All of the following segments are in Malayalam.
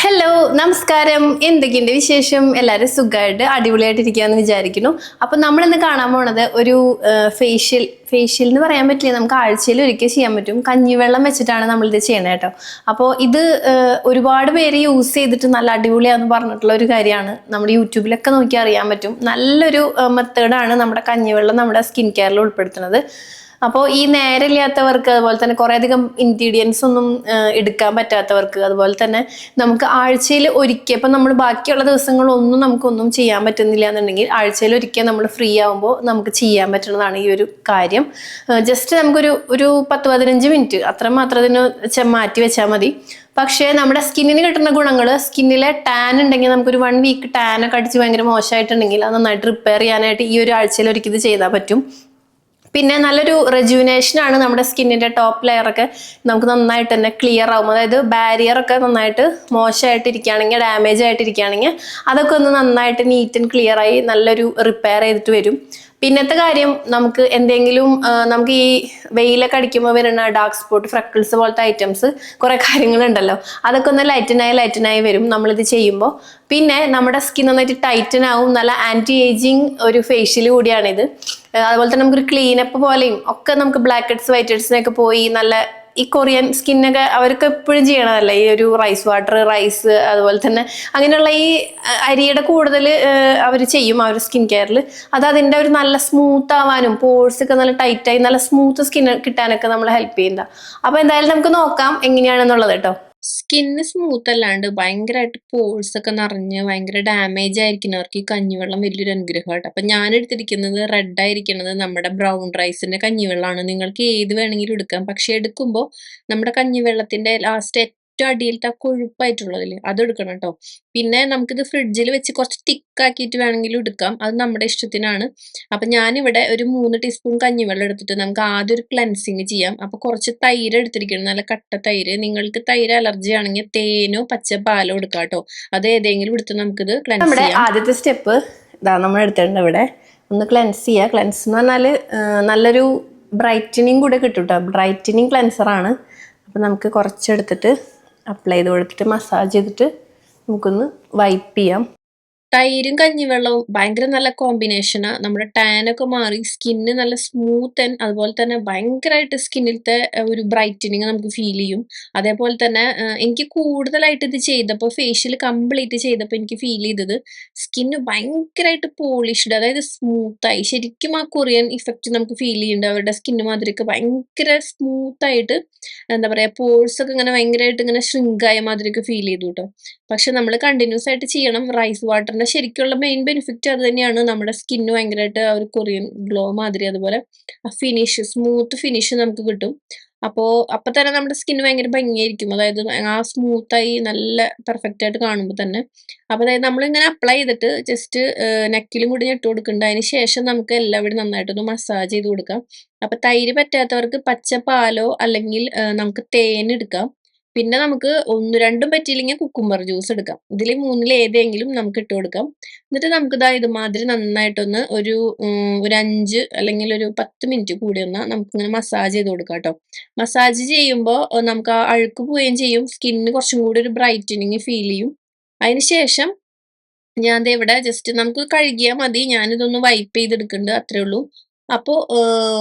ഹലോ നമസ്കാരം. എന്തൊക്കെയുണ്ട് വിശേഷം? എല്ലാവരും സുഖമായിട്ട് അടിപൊളിയായിട്ട് ഇരിക്കുകയെന്ന് വിചാരിക്കുന്നു. അപ്പം നമ്മളിന്ന് കാണാൻ പോണത് ഒരു ഫേഷ്യൽ എന്ന് പറയാൻ പറ്റില്ല, നമുക്ക് ആഴ്ചയിൽ ഒരിക്കൽ ചെയ്യാൻ പറ്റും. കഞ്ഞിവെള്ളം വെച്ചിട്ടാണ് നമ്മളിത് ചെയ്യണത് കേട്ടോ. അപ്പോൾ ഇത് ഒരുപാട് പേര് യൂസ് ചെയ്തിട്ട് നല്ല അടിപൊളിയാന്ന് പറഞ്ഞിട്ടുള്ള ഒരു കാര്യമാണ്. നമ്മുടെ യൂട്യൂബിലൊക്കെ നോക്കി അറിയാൻ പറ്റും. നല്ലൊരു മെത്തേഡാണ് നമ്മുടെ കഞ്ഞിവെള്ളം നമ്മുടെ സ്കിൻ കെയറിൽ ഉൾപ്പെടുത്തുന്നത്. അപ്പോൾ ഈ നേരമില്ലാത്തവർക്ക്, അതുപോലെ തന്നെ കുറേ അധികം ഇൻഗ്രീഡിയൻസ് ഒന്നും എടുക്കാൻ പറ്റാത്തവർക്ക്, അതുപോലെ തന്നെ നമുക്ക് ആഴ്ചയിൽ ഒരിക്കൽ, ഇപ്പം നമ്മൾ ബാക്കിയുള്ള ദിവസങ്ങളൊന്നും നമുക്കൊന്നും ചെയ്യാൻ പറ്റുന്നില്ല എന്നുണ്ടെങ്കിൽ ആഴ്ചയിൽ ഒരിക്കൽ നമ്മൾ ഫ്രീ ആകുമ്പോൾ നമുക്ക് ചെയ്യാൻ പറ്റുന്നതാണ് ഈ ഒരു കാര്യം. ജസ്റ്റ് നമുക്കൊരു 10-15 മിനിറ്റ് അത്രമാത്രം ഇതിന് മാറ്റി വെച്ചാൽ മതി. പക്ഷേ നമ്മുടെ സ്കിന്നിന് കിട്ടുന്ന ഗുണങ്ങൾ, സ്കിന്നിലെ ടാൻ ഉണ്ടെങ്കിൽ നമുക്കൊരു 1 വീക്ക് ടാനൊക്കെ അടിച്ച് ഭയങ്കര മോശമായിട്ടുണ്ടെങ്കിൽ അത് നന്നായിട്ട് റിപ്പയർ ചെയ്യാനായിട്ട് ഈ ഒരു ആഴ്ചയിൽ ഒരിക്കൽ ഇത് ചെയ്താൽ പറ്റും. പിന്നെ നല്ലൊരു റെജുവിനേഷനാണ്. നമ്മുടെ സ്കിന്നിൻ്റെ ടോപ്പ് ലെയറൊക്കെ നമുക്ക് നന്നായിട്ട് തന്നെ ക്ലിയർ ആവും. അതായത് ബാരിയറൊക്കെ നന്നായിട്ട് മോശമായിട്ടിരിക്കുകയാണെങ്കിൽ, ഡാമേജ് ആയിട്ടിരിക്കുകയാണെങ്കിൽ അതൊക്കെ ഒന്ന് നന്നായിട്ട് നീറ്റ് ആൻഡ് ക്ലിയർ ആയി നല്ലൊരു റിപ്പയർ ചെയ്തിട്ട് വരും. പിന്നത്തെ കാര്യം, നമുക്ക് എന്തെങ്കിലും നമുക്ക് ഈ വെയിലൊക്കെ അടിക്കുമ്പോൾ വരുന്ന ഡാർക്ക് സ്പോട്ട്, ഫ്രക്കിൾസ് പോലത്തെ ഐറ്റംസ് കുറേ കാര്യങ്ങളുണ്ടല്ലോ, അതൊക്കെ ഒന്ന് ലൈറ്റനായി വരും നമ്മളിത് ചെയ്യുമ്പോൾ. പിന്നെ നമ്മുടെ സ്കിൻ നന്നായിട്ട് ടൈറ്റൻ ആവും. നല്ല ആൻറ്റി ഏജിങ് ഒരു ഫേഷ്യൽ കൂടിയാണിത്. അതുപോലെ തന്നെ നമുക്കൊരു ക്ലീനപ്പ് പോലെയും ഒക്കെ, നമുക്ക് ബ്ലാക്ക് ഹെഡ്സ് വൈറ്റ് ഹെഡ്സിനൊക്കെ പോയി നല്ല ഈ കൊറിയൻ സ്കിന്നൊക്കെ അവർക്ക് എപ്പോഴും ചെയ്യണതല്ലേ ഈ ഒരു റൈസ്, അതുപോലെ തന്നെ അങ്ങനെയുള്ള ഈ അരിയുടെ കൂടുതൽ അവർ ചെയ്യും അവർ സ്കിൻ കെയറിൽ. അത് അതിൻ്റെ ഒരു നല്ല സ്മൂത്ത് ആവാനും പോഴ്സ് ഒക്കെ നല്ല ടൈറ്റായി നല്ല സ്മൂത്ത് സ്കിൻ കിട്ടാനൊക്കെ നമ്മളെ ഹെൽപ്പ് ചെയ്യുന്ന. അപ്പോൾ എന്തായാലും നമുക്ക് നോക്കാം എങ്ങനെയാണെന്നുള്ളത് കേട്ടോ. സ്കിന്ന് സ്മൂത്ത് അല്ലാണ്ട് ഭയങ്കരമായിട്ട് പോഴ്സ് ഒക്കെ നിറഞ്ഞ് ഭയങ്കര ഡാമേജ് ആയിരിക്കുന്നവർക്ക് ഈ കഞ്ഞിവെള്ളം വലിയൊരു അനുഗ്രഹമായിട്ട്. അപ്പം ഞാൻ എടുത്തിരിക്കുന്നത് റെഡ് ആയിരിക്കുന്നത് നമ്മുടെ ബ്രൗൺ റൈസിന്റെ കഞ്ഞിവെള്ളമാണ്. നിങ്ങൾക്ക് ഏത് വേണമെങ്കിലും എടുക്കാം. പക്ഷെ എടുക്കുമ്പോൾ നമ്മുടെ കഞ്ഞിവെള്ളത്തിന്റെ ലാസ്റ്റ് ഏറ്റവും അടിയിലത്തെ ആ കൊഴുപ്പായിട്ടുള്ളതില്ലേ അതെടുക്കണം കേട്ടോ. പിന്നെ നമുക്കിത് ഫ്രിഡ്ജിൽ വെച്ച് കുറച്ച് തിക്കാക്കിയിട്ട് വേണമെങ്കിലും എടുക്കാം. അത് നമ്മുടെ ഇഷ്ടത്തിനാണ്. അപ്പം ഞാനിവിടെ ഒരു 3 ടീസ്പൂൺ കഞ്ഞിവെള്ളം എടുത്തിട്ട് നമുക്ക് ആദ്യം ഒരു ക്ലെൻസിങ് ചെയ്യാം. അപ്പോൾ കുറച്ച് തൈര് എടുത്തിരിക്കണം, നല്ല കട്ട തൈര്. നിങ്ങൾക്ക് തൈര് അലർജി ആണെങ്കിൽ തേനോ പച്ച പാലോ എടുക്കാം കേട്ടോ. അത് ഏതെങ്കിലും എടുത്ത് നമുക്കിത് ക്ലെൻസ് നമ്മുടെ ചെയ്യാം. ആദ്യത്തെ സ്റ്റെപ്പ് ഇതാ നമ്മൾ എടുത്തിട്ടുണ്ട്. ഇവിടെ ഒന്ന് ക്ലെൻസ് ചെയ്യുക. ക്ലെൻസ് എന്ന് പറഞ്ഞാൽ നല്ലൊരു ബ്രൈറ്റനിങ് കൂടെ കിട്ടും കേട്ടോ. ബ്രൈറ്റനിങ് ക്ലെൻസറാണ്. അപ്പം നമുക്ക് കുറച്ചെടുത്തിട്ട് അപ്ലൈ ചെയ്ത് കൊടുത്തിട്ട് മസാജ് ചെയ്തിട്ട് നമുക്കൊന്ന് വൈപ്പ് ചെയ്യാം. തൈരും കഞ്ഞിവെള്ളവും ഭയങ്കര നല്ല കോമ്പിനേഷനാ. നമ്മുടെ ടാനൊക്കെ മാറി സ്കിന്ന് നല്ല സ്മൂത്ത് ആൻഡ് അതുപോലെ തന്നെ ഭയങ്കരമായിട്ട് സ്കിന്നിലത്തെ ഒരു ബ്രൈറ്റനിങ് നമുക്ക് ഫീൽ ചെയ്യും. അതേപോലെ തന്നെ എനിക്ക് കൂടുതലായിട്ട് ഇത് ചെയ്തപ്പോൾ ഫേഷ്യൽ കംപ്ലീറ്റ് ചെയ്തപ്പോൾ എനിക്ക് ഫീൽ ചെയ്തത് സ്കിന്ന് ഭയങ്കരമായിട്ട് പോളിഷ്ഡ്, അതായത് സ്മൂത്തായി. ശരിക്കും ആ കൊറിയൻ ഇഫക്റ്റ് നമുക്ക് ഫീൽ ചെയ്യുന്നുണ്ട്. അവരുടെ സ്കിന്ന് മാതിരിയൊക്കെ ഭയങ്കര സ്മൂത്തായിട്ട്, എന്താ പറയുക, പോഴ്സ് ഒക്കെ ഇങ്ങനെ ഭയങ്കരമായിട്ട് ഇങ്ങനെ ഷ്രിങ്കായ മാതിരിയൊക്കെ ഫീൽ ചെയ്തു കേട്ടോ. പക്ഷെ നമ്മൾ കണ്ടിന്യൂസ് ആയിട്ട് ചെയ്യണം. റൈസ് വാട്ടറിന്റെ ശരിക്കുള്ള മെയിൻ ബെനിഫിറ്റ് അത് തന്നെയാണ്. നമ്മുടെ സ്കിന്ന് ഭയങ്കരമായിട്ട് ആ ഒരു കൊറിയൻ ഗ്ലോ മാതിരി, അതുപോലെ ആ ഫിനിഷ്, സ്മൂത്ത് ഫിനിഷ് നമുക്ക് കിട്ടും. അപ്പൊ തന്നെ നമ്മുടെ സ്കിന്ന് ഭയങ്കര ഭംഗിയായിരിക്കും. അതായത് ആ സ്മൂത്തായി നല്ല പെർഫെക്റ്റ് ആയിട്ട് കാണുമ്പോൾ തന്നെ. അപ്പൊ അതായത് നമ്മളിങ്ങനെ അപ്ലൈ ചെയ്തിട്ട് ജസ്റ്റ് നെക്കിലും കൂടി ഇട്ട് കൊടുക്കുന്നുണ്ട്. അതിന് ശേഷം നമുക്ക് എല്ലാവരും നന്നായിട്ടൊന്ന് മസാജ് ചെയ്ത് കൊടുക്കാം. അപ്പൊ തൈര് പറ്റാത്തവർക്ക് പച്ച പാലോ അല്ലെങ്കിൽ നമുക്ക് തേൻ എടുക്കാം. പിന്നെ നമുക്ക് 1-2 പറ്റിയില്ലെങ്കിൽ കുക്കുംബർ ജ്യൂസ് എടുക്കാം. ഇതിൽ 3-ൽ ഏതെങ്കിലും നമുക്ക് ഇട്ട് കൊടുക്കാം. എന്നിട്ട് നമുക്കിതാ ഇതുമാതിരി നന്നായിട്ടൊന്ന് ഒരു 5 അല്ലെങ്കിൽ ഒരു 10 മിനിറ്റ് കൂടി നമുക്കിങ്ങനെ മസാജ് ചെയ്ത് കൊടുക്കാം കേട്ടോ. മസാജ് ചെയ്യുമ്പോൾ നമുക്ക് ആ അഴുക്ക് പോവുകയും ചെയ്യും. സ്കിന്നിന് കുറച്ചും കൂടി ഒരു ബ്രൈറ്റനിങ് ഫീൽ ചെയ്യും. അതിന് ശേഷം ഞാൻ ദേ ഇവിടെ ജസ്റ്റ് നമുക്ക് കഴുകിയാൽ മതി. ഞാനിതൊന്ന് വൈപ്പ് ചെയ്തെടുക്കുന്നുണ്ട്, അത്രേ ഉള്ളൂ. അപ്പോൾ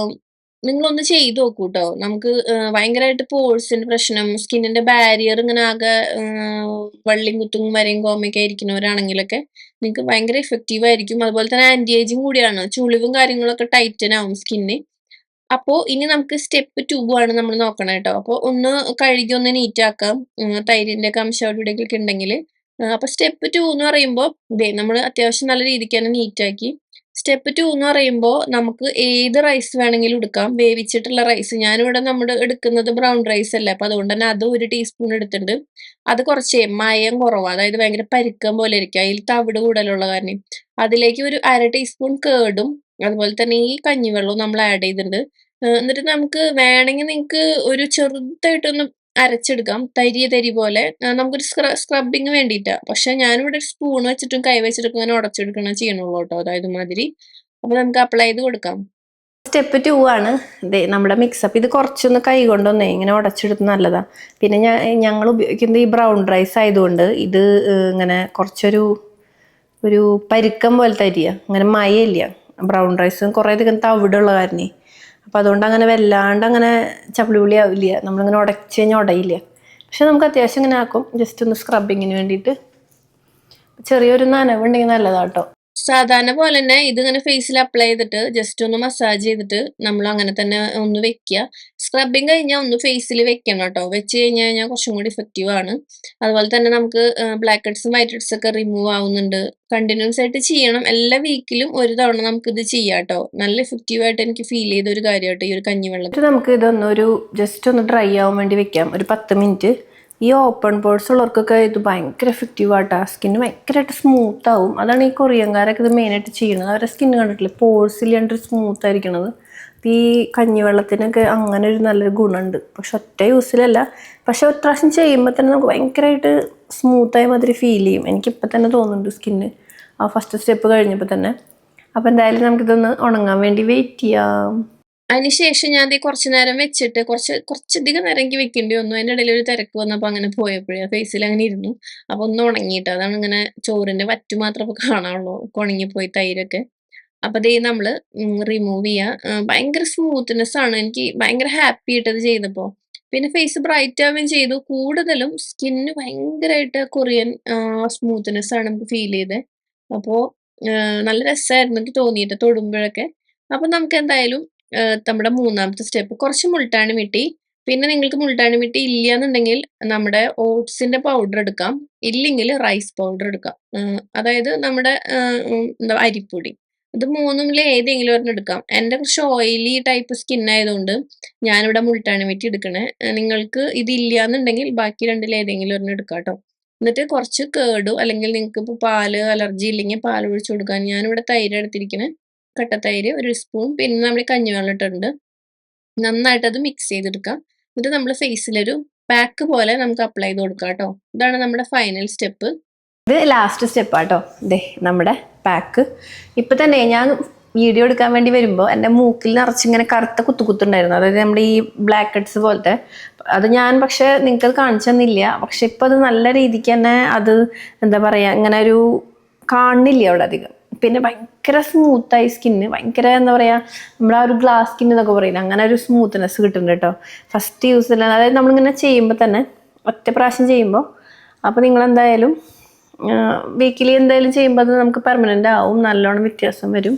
നിങ്ങളൊന്ന് ചെയ്ത് നോക്കൂ ട്ടോ. നമുക്ക് ഭയങ്കരമായിട്ട് പോഴ്സിന്റെ പ്രശ്നം, സ്കിന്നിന്റെ ബാരിയർ ഇങ്ങനെ ആകെ വള്ളിയും കുത്തും വരയും കോമയൊക്കെ ഇരിക്കുന്നവരാണെങ്കിലൊക്കെ നിങ്ങൾക്ക് ഭയങ്കര ഇഫക്റ്റീവ് ആയിരിക്കും. അതുപോലെ തന്നെ ആന്റി ഏജിങ് കൂടിയാണ്. ചുളിവും കാര്യങ്ങളൊക്കെ ടൈറ്റൻ ആവും സ്കിന്ന്. അപ്പോൾ ഇനി നമുക്ക് സ്റ്റെപ്പ് 2 ആണ് നമ്മൾ നോക്കണം കേട്ടോ. അപ്പോൾ ഒന്ന് കഴുകി ഒന്ന് നീറ്റ് ആക്കാം. തൈരിന്റെ ഒക്കെ അംശം അവിടെ ഇവിടെയൊക്കെ ഉണ്ടെങ്കിൽ. അപ്പോൾ സ്റ്റെപ്പ് 2 എന്ന് പറയുമ്പോൾ ദേ നമ്മൾ അത്യാവശ്യം നല്ല രീതിക്ക് തന്നെ നീറ്റ് ആക്കി. സ്റ്റെപ്പ് 2 എന്ന് പറയുമ്പോൾ നമുക്ക് ഏത് റൈസ് വേണമെങ്കിലും എടുക്കാം. വേവിച്ചിട്ടുള്ള റൈസ്. ഞാനിവിടെ നമ്മുടെ എടുക്കുന്നത് ബ്രൗൺ റൈസ് അല്ലേ. അപ്പോൾ അതുകൊണ്ട് തന്നെ അത് 1 ടീസ്പൂൺ എടുത്തിട്ടുണ്ട്. അത് കുറച്ചേ മയം കുറവാണ്. അതായത് ഭയങ്കര പരുക്കം പോലെ ഇരിക്കും. അതിൽ തവിട് കൂടുതലുള്ള കാരണം. അതിലേക്ക് ഒരു 1/2 ടീസ്പൂൺ കേടും അതുപോലെ തന്നെ ഈ കഞ്ഞിവെള്ളവും നമ്മൾ ആഡ് ചെയ്തിട്ടുണ്ട്. എന്നിട്ട് നമുക്ക് വേണമെങ്കിൽ നിങ്ങൾക്ക് ഒരു ചെറുതായിട്ടൊന്ന് അരച്ചെടുക്കാം. തരി പോലെ. നമുക്കൊരു സ്ക്രബിങ് വേണ്ടിയിട്ടാ. പക്ഷെ ഞാനിവിടെ ഒരു സ്പൂൺ വെച്ചിട്ടും കൈ വെച്ചിട്ടൊക്കെ ഇങ്ങനെ ഉടച്ചെടുക്കണ ചെയ്യണുള്ളൂ കേട്ടോ. അതായത് മാതിരി. അപ്പൊ നമുക്ക് അപ്ലൈ ചെയ്ത് കൊടുക്കാം. സ്റ്റെപ്പ് 2 ആണ് ദേ നമ്മുടെ മിക്സപ്പ്. ഇത് കുറച്ചൊന്ന് കൈ കൊണ്ടൊന്നേ ഇങ്ങനെ ഉടച്ചെടുത്ത് നല്ലതാ. പിന്നെ ഞങ്ങൾ ഉപയോഗിക്കുന്നത് ഈ ബ്രൗൺ റൈസ് ആയതുകൊണ്ട് ഇത് ഇങ്ങനെ കുറച്ചൊരു പരുക്കം പോലത്തെ അരിയാ, അങ്ങനെ മയമില്ല. ബ്രൗൺ റൈസ് കുറേ അധികം തവിടുള്ള കാരണേ, അപ്പം അതുകൊണ്ട് അങ്ങനെ വല്ലാണ്ട് അങ്ങനെ ചപ്പിളിപുളി ആവില്ല, നമ്മളിങ്ങനെ ഉടച്ച് കഴിഞ്ഞാൽ ഉടയില്ല. പക്ഷെ നമുക്ക് അത്യാവശ്യം ഇങ്ങനെ ആക്കും, ജസ്റ്റ് ഒന്ന് സ്ക്രബിങ്ങിന് വേണ്ടിയിട്ട്. ചെറിയൊരു നനവുണ്ടെങ്കിൽ നല്ലതാട്ടോ. സാധാരണ പോലെ തന്നെ ഇതിങ്ങനെ ഫേസിൽ അപ്ലൈ ചെയ്തിട്ട് ജസ്റ്റ് ഒന്ന് മസാജ് ചെയ്തിട്ട് നമ്മൾ അങ്ങനെ തന്നെ ഒന്ന് വെക്കുക. സ്ക്രബിങ് കഴിഞ്ഞാൽ ഒന്ന് ഫേസിൽ വെക്കണം കേട്ടോ. വെച്ച് കഴിഞ്ഞാൽ കുറച്ചും കൂടി ഇഫക്റ്റീവ് ആണ്. അതുപോലെ തന്നെ നമുക്ക് ബ്ലാക്ക് ഹെഡ്സും വൈറ്റ് ഹെഡ്സും ഒക്കെ റിമൂവ് ആവുന്നുണ്ട്. കണ്ടിന്യൂസ് ആയിട്ട് ചെയ്യണം. എല്ലാ വീക്കിലും ഒരു തവണ നമുക്കിത് ചെയ്യാം കേട്ടോ. നല്ല ഇഫക്റ്റീവ് ആയിട്ട് എനിക്ക് ഫീൽ ചെയ്ത ഒരു കാര്യമായിട്ട് ഈ ഒരു കഞ്ഞിവെള്ളം. നമുക്ക് ഇതൊന്നൊരു ജസ്റ്റ് ഒന്ന് ഡ്രൈ ആവാൻ വേണ്ടി വെക്കാം, ഒരു 10 മിനിറ്റ്. ഈ ഓപ്പൺ പോർസ് ഉള്ളവർക്കൊക്കെ ഇത് ഭയങ്കര എഫക്റ്റീവ് ആട്ടോ. സ്കിന്ന് ഭയങ്കരമായിട്ട് സ്മൂത്ത് ആവും. അതാണ് ഈ കൊറിയൻകാരൊക്കെ ഇത് മെയിനായിട്ട് ചെയ്യുന്നത്. അവരുടെ സ്കിന്ന് കണ്ടിട്ടില്ലേ, പോഴ്സ് ഇല്ലാണ്ട് സ്മൂത്ത് ആയിരിക്കണത്. ഈ കഞ്ഞിവെള്ളത്തിനൊക്കെ അങ്ങനെ ഒരു നല്ലൊരു ഗുണമുണ്ട്. പക്ഷെ ഒറ്റ യൂസിലല്ല, പക്ഷെ ഒരു പ്രാവശ്യം ചെയ്യുമ്പോൾ തന്നെ നമുക്ക് ഭയങ്കരമായിട്ട് സ്മൂത്തായ മാതിരി ഫീൽ ചെയ്യും. എനിക്കിപ്പോൾ തന്നെ തോന്നുന്നുണ്ട് സ്കിന്ന് ആ ഫസ്റ്റ് സ്റ്റെപ്പ് കഴിഞ്ഞപ്പോൾ തന്നെ. അപ്പോൾ എന്തായാലും നമുക്കിതൊന്ന് ഉണങ്ങാൻ വേണ്ടി വെയിറ്റ് ചെയ്യാം. അതിനുശേഷം ഞാൻ ദേ കുറച്ച് നേരം വെച്ചിട്ട് കുറച്ചധികം നേരം എനിക്ക് വെക്കേണ്ടി വന്നു. അതിൻ്റെ ഇടയിൽ ഒരു തിരക്ക് വന്നപ്പോൾ അങ്ങനെ പോയപ്പോഴേ ഫേസിൽ അങ്ങനെ ഇരുന്നു. അപ്പോൾ ഒന്ന് ഉണങ്ങിയിട്ട് അതാണ് ഇങ്ങനെ ചോറിൻ്റെ വറ്റു മാത്രം ഇപ്പോൾ കാണാനുള്ളൂ, ഉണങ്ങിപ്പോയി തൈരൊക്കെ. അപ്പോൾ ദേ നമ്മൾ റിമൂവ് ചെയ്യുക. ഭയങ്കര സ്മൂത്ത്നെസ് ആണ്. എനിക്ക് ഭയങ്കര ഹാപ്പി ആയിട്ടത് ചെയ്തപ്പോൾ. പിന്നെ ഫേസ് ബ്രൈറ്റ് ആവുകയും ചെയ്തു. കൂടുതലും സ്കിന്ന് ഭയങ്കരമായിട്ട് കൊറിയൻ സ്മൂത്ത്നെസ് ആണ് നമുക്ക് ഫീൽ ചെയ്തത്. അപ്പോൾ നല്ല രസമായിരുന്നു എനിക്ക് തോന്നിയിട്ട് തൊടുമ്പോഴൊക്കെ. അപ്പം നമുക്ക് എന്തായാലും നമ്മുടെ മൂന്നാമത്തെ സ്റ്റെപ്പ് കുറച്ച് മുൾട്ടാണി മിട്ടി. പിന്നെ നിങ്ങൾക്ക് മുൾട്ടാണി മിട്ടി ഇല്ലാന്നുണ്ടെങ്കിൽ നമ്മുടെ ഓട്സിന്റെ പൗഡർ എടുക്കാം. ഇല്ലെങ്കിൽ റൈസ് പൗഡർ എടുക്കാം. അതായത് നമ്മുടെ എന്താ അരിപ്പൊടി. ഇത് മൂന്നിൽ ഏതെങ്കിലും ഒരെണ്ണം എടുക്കാം. എൻ്റെ കുറച്ച് ഓയിലി ടൈപ്പ് സ്കിൻ ആയതുകൊണ്ട് ഞാനിവിടെ മുൾട്ടാണി മിട്ടി എടുക്കണേ. നിങ്ങൾക്ക് ഇതില്ലാന്നുണ്ടെങ്കിൽ ബാക്കി രണ്ടിൽ ഏതെങ്കിലും ഒരെണ്ണം എടുക്കാം കേട്ടോ. എന്നിട്ട് കുറച്ച് കേടോ അല്ലെങ്കിൽ നിങ്ങൾക്ക് ഇപ്പോൾ പാല് അലർജി ഇല്ലെങ്കിൽ പാൽ ഒഴിച്ചു കൊടുക്കാൻ. ഞാനിവിടെ തൈര് എടുത്തിരിക്കണേ, കട്ടത്തൈര് 1 സ്പൂൺ. പിന്നെ നമ്മൾ കഞ്ഞിവെള്ളം ഇട്ടിട്ടുണ്ട്. നന്നായിട്ടത് മിക്സ് ചെയ്തെടുക്കാം. എന്നിട്ട് നമ്മൾ ഫേസിലൊരു പാക്ക് പോലെ നമുക്ക് അപ്ലൈ ചെയ്ത് കൊടുക്കാം കേട്ടോ. ഇതാണ് നമ്മുടെ ഫൈനൽ സ്റ്റെപ്പ്. ഇത് ലാസ്റ്റ് സ്റ്റെപ്പാട്ടോ. ദേ നമ്മുടെ പാക്ക്. ഇപ്പം തന്നെ ഞാൻ വീഡിയോ എടുക്കാൻ വേണ്ടി വരുമ്പോൾ എൻ്റെ മൂക്കിൽ നിറച്ചിങ്ങനെ കറുത്ത കുത്തുണ്ടായിരുന്നു. അതായത് നമ്മുടെ ഈ ബ്ലാക്ക് ഹെഡ്സ് പോലത്തെ. അത് ഞാൻ പക്ഷെ നിങ്ങൾക്കത് കാണിച്ചു തന്നില്ല. പക്ഷെ ഇപ്പം അത് നല്ല രീതിക്ക് തന്നെ അത് എന്താ പറയുക, ഇങ്ങനെ ഒരു കാണുന്നില്ല അവിടെ അധികം. പിന്നെ ഭയങ്കര സ്മൂത്തായി സ്കിന്ന്, ഭയങ്കര എന്താ പറയുക, നമ്മുടെ ആ ഒരു ഗ്ലാസ് സ്കിൻ എന്നൊക്കെ പറയുന്നത് അങ്ങനെ ഒരു സ്മൂത്ത്നെസ് കിട്ടുന്നുണ്ട് കേട്ടോ ഫസ്റ്റ് യൂസിൽ. അതായത് നമ്മളിങ്ങനെ ചെയ്യുമ്പോൾ തന്നെ ഒറ്റ പ്രാവശ്യം ചെയ്യുമ്പോൾ. അപ്പോൾ നിങ്ങളെന്തായാലും വീക്കിലി എന്തായാലും ചെയ്യുമ്പോൾ അത് നമുക്ക് പെർമനൻ്റ് ആവും, നല്ലോണം വ്യത്യാസം വരും.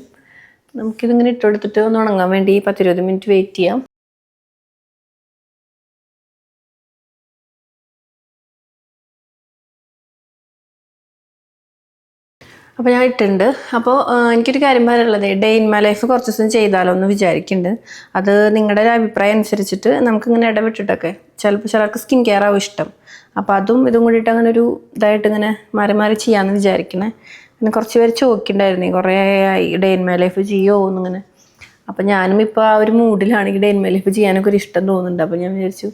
നമുക്കിതിങ്ങനെ ഇട്ടുകൊടുത്തിട്ട് ഒന്ന് ഉണങ്ങാൻ വേണ്ടി 10-20 മിനിറ്റ് വെയിറ്റ് ചെയ്യാം. അപ്പോൾ ഞാൻ ഇട്ടുണ്ട്. അപ്പോൾ എനിക്കൊരു കാര്യം പറയാനുള്ളത്, ഡേ ഇൻ മൈ ലൈഫ് കുറച്ച് ദിവസം ചെയ്താലോ എന്ന് വിചാരിക്കുന്നുണ്ട്. അത് നിങ്ങളുടെ ഒരു അഭിപ്രായം അനുസരിച്ചിട്ട് നമുക്കിങ്ങനെ ഇടവിട്ടിട്ടൊക്കെ, ചിലപ്പോൾ ചിലർക്ക് സ്കിൻ കെയർ ആവും ഇഷ്ടം. അപ്പോൾ അതും ഇതും കൂടിയിട്ട് അങ്ങനെ ഒരു ഇതായിട്ട് ഇങ്ങനെ മാറി മാറി ചെയ്യാമെന്ന് വിചാരിക്കണേ. പിന്നെ കുറച്ച് പേര് ചോദിക്കണ്ടായിരുന്നേ, കുറേ ആയി ഡേ ഇൻ മൈ ലൈഫ് ചെയ്യുമോ എന്നിങ്ങനെ. അപ്പോൾ ഞാനും ഇപ്പോൾ ആ ഒരു മൂഡിലാണെങ്കിൽ ഡേ ഇൻ മൈ ലൈഫ് ചെയ്യാനൊക്കെ ഒരു ഇഷ്ടം തോന്നുന്നുണ്ട്. അപ്പോൾ ഞാൻ വിചാരിച്ചു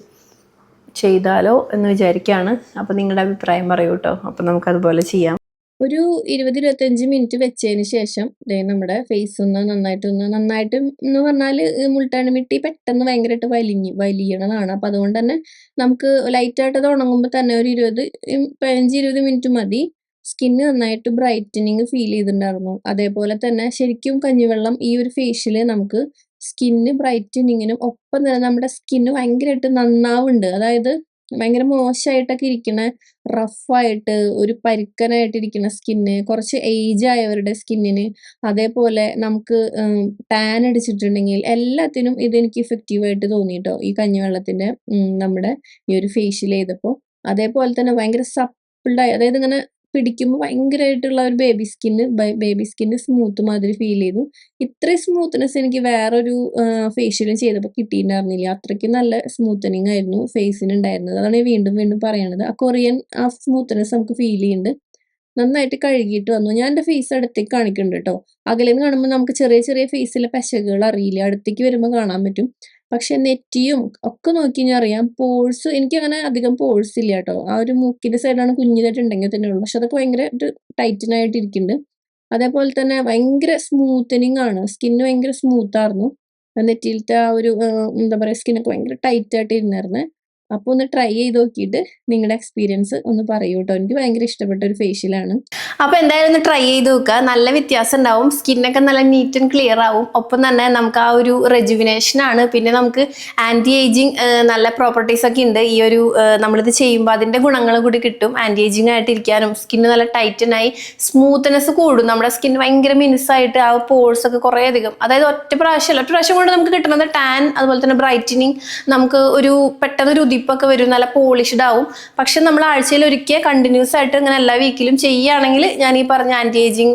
ചെയ്താലോ എന്ന് വിചാരിക്കുകയാണ്. അപ്പോൾ നിങ്ങളുടെ അഭിപ്രായം പറയൂ കേട്ടോ. അപ്പോൾ നമുക്കതുപോലെ ചെയ്യാം. ഒരു 20-25 മിനിറ്റ് വെച്ചതിന് ശേഷം നമ്മുടെ ഫേസ് ഒന്ന് നന്നായിട്ട് എന്ന് പറഞ്ഞാൽ മുൾട്ടാണി മിട്ടി പെട്ടെന്ന് ഭയങ്കരമായിട്ട് വലിയണതാണ്. അപ്പം അതുകൊണ്ട് തന്നെ നമുക്ക് ലൈറ്റായിട്ട് അത് ഉണങ്ങുമ്പോൾ തന്നെ ഒരു 15-20 മിനിറ്റ് മതി. സ്കിന്ന് നന്നായിട്ട് ബ്രൈറ്റനിങ് ഫീൽ ചെയ്തിട്ടുണ്ടായിരുന്നു. അതേപോലെ തന്നെ ശരിക്കും കഞ്ഞിവെള്ളം ഈ ഒരു ഫേഷ്യൽ നമുക്ക് സ്കിന്ന് ബ്രൈറ്റനിങ്ങിനും ഒപ്പം തന്നെ നമ്മുടെ സ്കിന്ന് ഭയങ്കരമായിട്ട് നന്നാവുന്നുണ്ട്. അതായത് ഭയങ്കര മോശമായിട്ടൊക്കെ ഇരിക്കണ, റഫായിട്ട് ഒരു പരുക്കനായിട്ടിരിക്കുന്ന സ്കിന്ന്, കുറച്ച് ഏജ് ആയവരുടെ സ്കിന്നിന്, അതേപോലെ നമുക്ക് ടാൻ അടിച്ചിട്ടുണ്ടെങ്കിൽ എല്ലാത്തിനും ഇതെനിക്ക് ഇഫക്റ്റീവായിട്ട് തോന്നി കേട്ടോ ഈ കഞ്ഞിവെള്ളത്തിൻ്റെ നമ്മുടെ ഈ ഒരു ഫേഷ്യൽ ചെയ്തപ്പോൾ. അതേപോലെ തന്നെ ഭയങ്കര സപ്പിൾഡായി, അതായത് ഇങ്ങനെ പിടിക്കുമ്പോൾ ഭയങ്കരമായിട്ടുള്ള ഒരു ബേബി സ്കിന്ന് സ്മൂത്ത് മാതിരി ഫീൽ ചെയ്തു. ഇത്രയും സ്മൂത്ത്നെസ് എനിക്ക് വേറൊരു ഫേഷ്യലും ചെയ്തപ്പോൾ കിട്ടിയിട്ടുണ്ടായിരുന്നില്ല. അത്രയ്ക്ക് നല്ല സ്മൂത്തനിങ് ആയിരുന്നു ഫേസിന് ഉണ്ടായിരുന്നത്. അതാണ് ഞാൻ വീണ്ടും വീണ്ടും പറയണത്. ആ കൊറിയൻ ആ സ്മൂത്ത്നെസ് നമുക്ക് ഫീൽ ചെയ്യുന്നുണ്ട്. നന്നായിട്ട് കഴുകിയിട്ട് വന്നു. ഞാൻ എൻ്റെ ഫേസ് അടുത്തേക്ക് കാണിക്കുന്നുണ്ട് കേട്ടോ. അകലെന്ന് കാണുമ്പോൾ നമുക്ക് ചെറിയ ചെറിയ ഫേസിലെ പശകൾ അറിയില്ല, അടുത്തേക്ക് വരുമ്പോൾ കാണാൻ പറ്റും. പക്ഷെ നെറ്റിയും ഒക്കെ നോക്കി കഴിഞ്ഞാൽ അറിയാം. പോഴ്സ് എനിക്കങ്ങനെ അധികം പോഴ്സ് ഇല്ല കേട്ടോ. ആ ഒരു മൂക്കിൻ്റെ സൈഡാണ് കുഞ്ഞിതായിട്ടുണ്ടെങ്കിൽ തന്നെ ഉള്ളൂ. പക്ഷെ അതൊക്കെ ഭയങ്കര ടൈറ്റനായിട്ട് ഇരിക്കുന്നുണ്ട്. അതേപോലെ തന്നെ ഭയങ്കര സ്മൂത്തനിങ് ആണ്. സ്കിന്ന് ഭയങ്കര സ്മൂത്തായിരുന്നു. നെറ്റിയിലത്തെ ആ ഒരു എന്താ പറയുക സ്കിന്നൊക്കെ ഭയങ്കര ടൈറ്റായിട്ട് ഇരുന്നായിരുന്നു. അപ്പോൾ ഒന്ന് ട്രൈ ചെയ്ത് നോക്കിയിട്ട് നിങ്ങളുടെ എക്സ്പീരിയൻസ് ഒന്ന് പറയൂ കേട്ടോ. എനിക്ക് ഭയങ്കര ഇഷ്ടപ്പെട്ട ഒരു ഫേഷ്യലാണ്. അപ്പൊ എന്തായാലും ഒന്ന് ട്രൈ ചെയ്ത് നോക്കുക. നല്ല വ്യത്യാസം ഉണ്ടാവും. സ്കിന്നൊക്കെ നല്ല നീറ്റ് ആൻഡ് ക്ലിയർ ആവും. ഒപ്പം തന്നെ നമുക്ക് ആ ഒരു റെജുവിനേഷൻ ആണ്. പിന്നെ നമുക്ക് ആന്റി ഏജിങ് നല്ല പ്രോപ്പർട്ടീസ് ഒക്കെ ഉണ്ട്. ഈ ഒരു നമ്മളിത് ചെയ്യുമ്പോൾ അതിന്റെ ഗുണങ്ങൾ കൂടി കിട്ടും. ആന്റി ഏജിങ് ആയിട്ട് ഇരിക്കാനും സ്കിന്ന് നല്ല ടൈറ്റനായി സ്മൂത്ത്നെസ് കൂടും. നമ്മുടെ സ്കിൻ ഭയങ്കര മിനുസായിട്ട് ആ പോഴ്സ് ഒക്കെ കുറേ അധികം, അതായത് ഒറ്റ പ്രാവശ്യം കൊണ്ട് നമുക്ക് കിട്ടുന്നത് ടാൻ, അതുപോലെ തന്നെ ബ്രൈറ്റനിങ്, നമുക്ക് ഒരു പെട്ടെന്ന് ഒരു ഉദിപ്പൊക്കെ വരും, നല്ല പോളിഷ്ഡ് ആവും. പക്ഷെ നമ്മൾ ആഴ്ചയിൽ ഒരിക്കൽ കണ്ടിന്യൂസ് ആയിട്ട് ഇങ്ങനെ എല്ലാ വീക്കിലും ചെയ്യുകയാണെങ്കിൽ ഞാൻ ഈ പറഞ്ഞ ആന്റി ഏജിങ്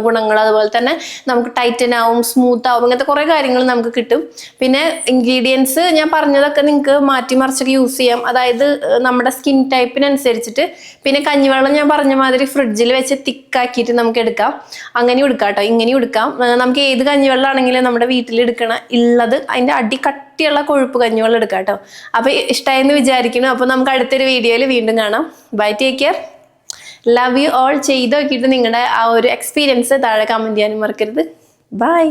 ഗുണങ്ങൾ, അതുപോലെ തന്നെ നമുക്ക് ടൈറ്റൻ ആവും, സ്മൂത്ത് ആവും, ഇങ്ങനത്തെ കുറേ കാര്യങ്ങൾ നമുക്ക് കിട്ടും. പിന്നെ ഇൻഗ്രീഡിയൻസ് ഞാൻ പറഞ്ഞതൊക്കെ നിങ്ങൾക്ക് മാറ്റി മറിച്ചൊക്കെ യൂസ് ചെയ്യാം. അതായത് നമ്മുടെ സ്കിൻ ടൈപ്പിനനുസരിച്ചിട്ട്. പിന്നെ കഞ്ഞിവെള്ളം ഞാൻ പറഞ്ഞ മാതിരി ഫ്രിഡ്ജിൽ വെച്ച് തിക്കാക്കിയിട്ട് നമുക്ക് എടുക്കാം. അങ്ങനെയും എടുക്കാം കേട്ടോ, ഇങ്ങനെയും എടുക്കാം. നമുക്ക് ഏത് കഞ്ഞിവെള്ളം ആണെങ്കിലും നമ്മുടെ വീട്ടിൽ എടുക്കണ ഉള്ളത് അതിൻ്റെ അടി കട്ടിയുള്ള കൊഴുപ്പ് കഞ്ഞിവെള്ളം എടുക്കാം കേട്ടോ. അപ്പോൾ ഇഷ്ടമായെന്ന് വിചാരിക്കുന്നു. അപ്പോൾ നമുക്ക് അടുത്തൊരു വീഡിയോയിൽ വീണ്ടും കാണാം. Bye, take care, love you all. ചെയ്ത് നോക്കിയിട്ട് നിങ്ങളുടെ ആ ഒരു എക്സ്പീരിയൻസ് താഴെ കമൻറ്റ് ചെയ്യാനും മറക്കരുത്. ബൈ.